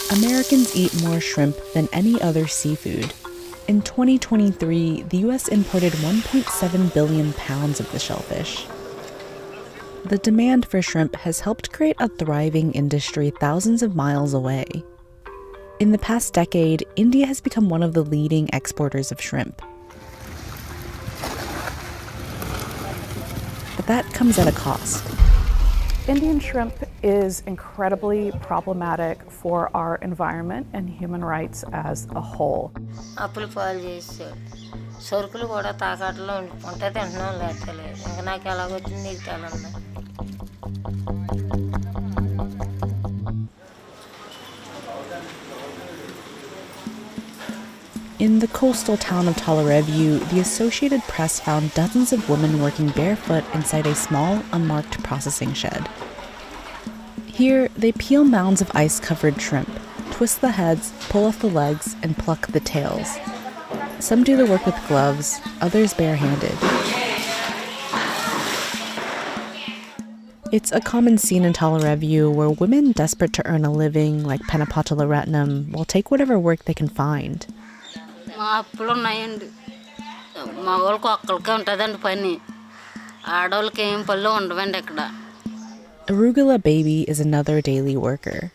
Americans eat more shrimp than any other seafood. In 2023, the U.S. imported 1.7 billion pounds of the shellfish. The demand for shrimp has helped create a thriving industry thousands of miles away. In the past decade, India has become one of the leading exporters of shrimp. But that comes at a cost. Indian shrimp is incredibly problematic for our environment and human rights as a whole. In the coastal town of Tolarevu, the Associated Press found dozens of women working barefoot inside a small, unmarked processing shed. Here, they peel mounds of ice-covered shrimp, twist the heads, pull off the legs, and pluck the tails. Some do the work with gloves, others barehanded. It's a common scene in Tolarevu where women desperate to earn a living, like Penapatala Ratnam, will take whatever work they can find. Arugula Baby is another daily worker.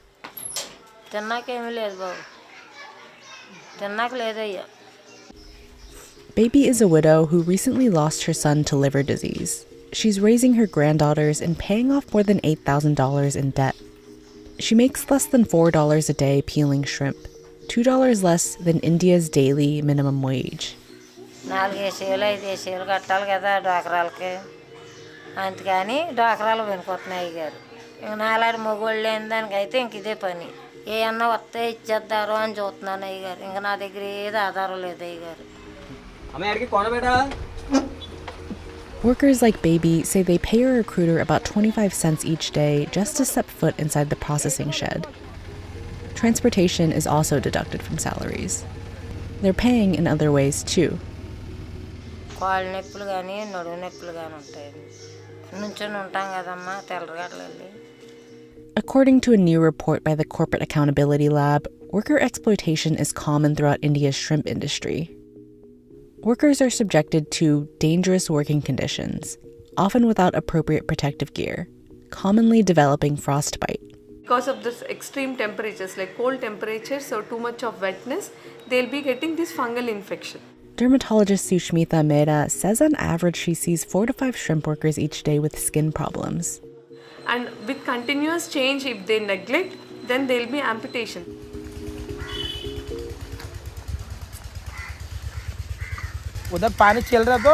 Baby is a widow who recently lost her son to liver disease. She's raising her granddaughters and paying off more than $8,000 in debt. She makes less than $4 a day peeling shrimp, $2 less than India's daily minimum wage. Workers like Baby say they pay a recruiter about 25 cents each day just to step foot inside the processing shed. Transportation is also deducted from salaries. They're paying in other ways too. According to a new report by the Corporate Accountability Lab, worker exploitation is common throughout India's shrimp industry. Workers are subjected to dangerous working conditions, often without appropriate protective gear, commonly developing frostbite. Because of this extreme temperatures, like cold temperatures or too much of wetness, they'll be getting this fungal infection. Dermatologist Sushmita Mehta says on average she sees 4 to 5 shrimp workers each day with skin problems. And with continuous change, if they neglect, then there'll be amputation. उधर पानी चल रहा तो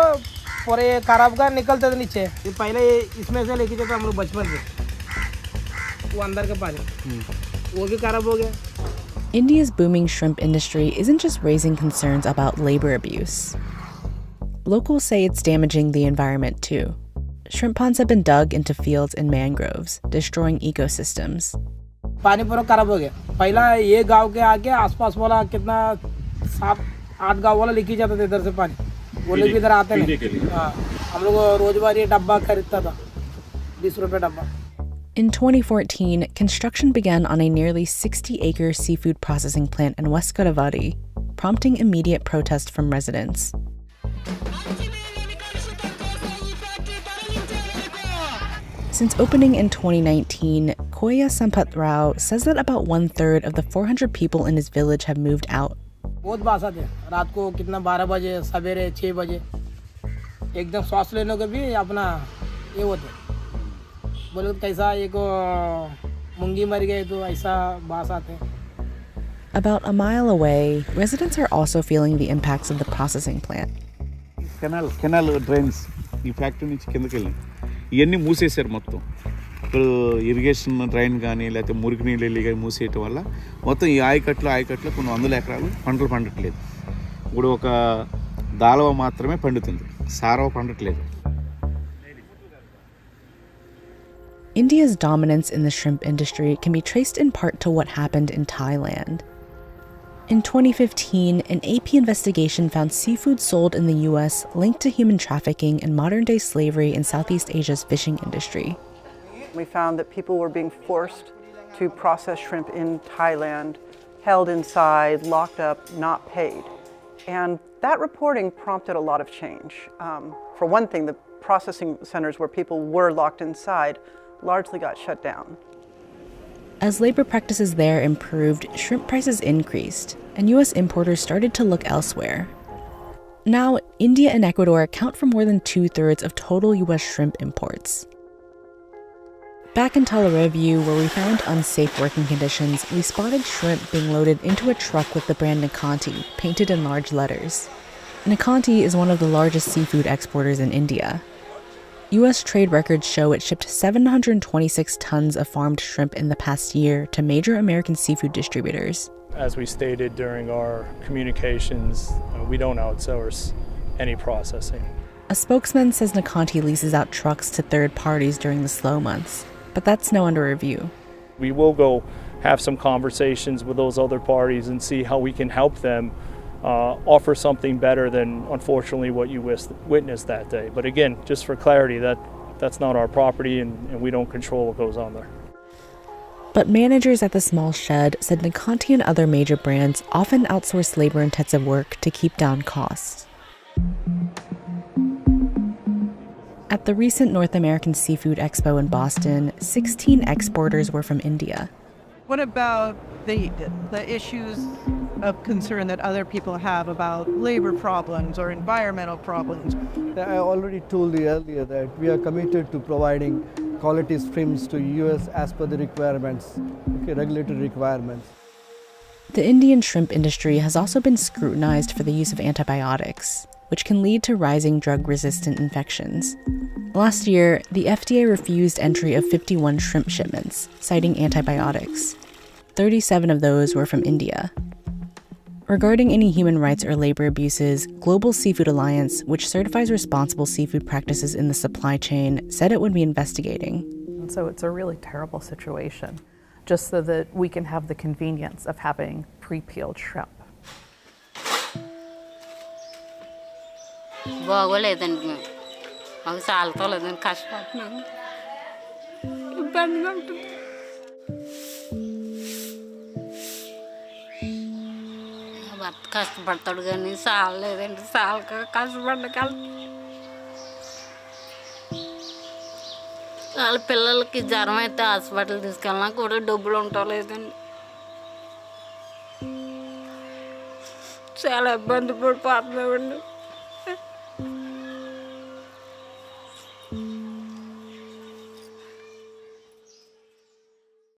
पूरे खराब का निकलता था नीचे ये पहले इसमें से लेके जाते हम लोग बचपन से वो अंदर का पानी वो भी खराब हो गया. India's booming shrimp industry isn't just raising concerns about labor abuse. Locals say it's damaging the environment too. Shrimp ponds have been dug into fields and mangroves, destroying ecosystems. पानी पूरा खराब हो गया. पहला ये गांव के आगे आसपास वाला कितना 7-8 गांव वाला लेके जाते थे इधर से पानी. वो लोग इधर आते नहीं. हाँ, हम लोग रोजवारी डब्बा खरीदता था 20 रुपए डब्बा. In 2014, construction began on a nearly 60-acre seafood processing plant in West Godavari, prompting immediate protest from residents. Since opening in 2019, Koya Sampath Rao says that about 1/3 of the 400 people in his village have moved out. बहुत बासा थे. रात को कितना 12 बजे, सवेरे 6 बजे. एकदम सांस लेने को भी अपना ये होते. बोलो कैसा एक मुंगी मर गए तो ऐसा बास आते. About a mile away, residents are also feeling the impacts of the processing plant. Canal drains ఈ ఫ్యాక్టరీ నుంచి కిందకి వెళ్ళి ఇవన్నీ మూసేశారు మొత్తం. ఇప్పుడు ఇరిగేషన్ డ్రైన్ కానీ లేకపోతే మురికి నీళ్ళు వెళ్ళి కానీ మూసేయటం వల్ల మొత్తం ఈ ఆయకట్లో కొన్ని వందల ఎకరాలు పంటలు పండట్లేదు. ఇప్పుడు ఒక దాలవ మాత్రమే పండుతుంది, Sarava పండట్లేదు. India's dominance in the shrimp industry can be traced in part to what happened in Thailand. In 2015, an AP investigation found seafood sold in the US linked to human trafficking and modern-day slavery in Southeast Asia's fishing industry. We found that people were being forced to process shrimp in Thailand, held inside, locked up, not paid. And that reporting prompted a lot of change. For one thing, the processing centers where people were locked inside largely got shut down. As labor practices there improved, shrimp prices increased, and U.S. importers started to look elsewhere. Now, India and Ecuador account for more than 2/3 of total U.S. shrimp imports. Back in Talarevu, where we found unsafe working conditions, we spotted shrimp being loaded into a truck with the brand Nikanti, painted in large letters. Nikanti is one of the largest seafood exporters in India. U.S. trade records show it shipped 726 tons of farmed shrimp in the past year to major American seafood distributors. As we stated during our communications, we don't outsource any processing. A spokesman says Nikanti leases out trucks to third parties during the slow months, but that's now under review. We will go have some conversations with those other parties and see how we can help them offer something better than, unfortunately, what you witnessed that day. But again, just for clarity, that's not our property and we don't control what goes on there. But managers at the small shed said Nikanti and other major brands often outsource labor-intensive work to keep down costs. At the recent North American Seafood Expo in Boston, 16 exporters were from India. What about the issues of concern that other people have about labor problems or environmental problems? I already told you earlier that we are committed to providing quality shrimps to U.S. as per the requirements, regulatory requirements. The Indian shrimp industry has also been scrutinized for the use of antibiotics, which can lead to rising drug-resistant infections. Last year, the FDA refused entry of 51 shrimp shipments, citing antibiotics. 37 of those were from India. Regarding any human rights or labor abuses, Global Seafood Alliance, which certifies responsible seafood practices in the supply chain, said it would be investigating. And so it's a really terrible situation, just so that we can have the convenience of having pre-peeled shrimp. కష్టపడతాడు కానీ సాల్ లేదండి సాల్క కష్టపడ్డాలి వాళ్ళ పిల్లలకి జ్వరం అయితే hospital తీసుకెళ్ళినా కూడా డబ్బులు ఉండలేదండి చాలా ఇబ్బంది పడిపోతున్నామండి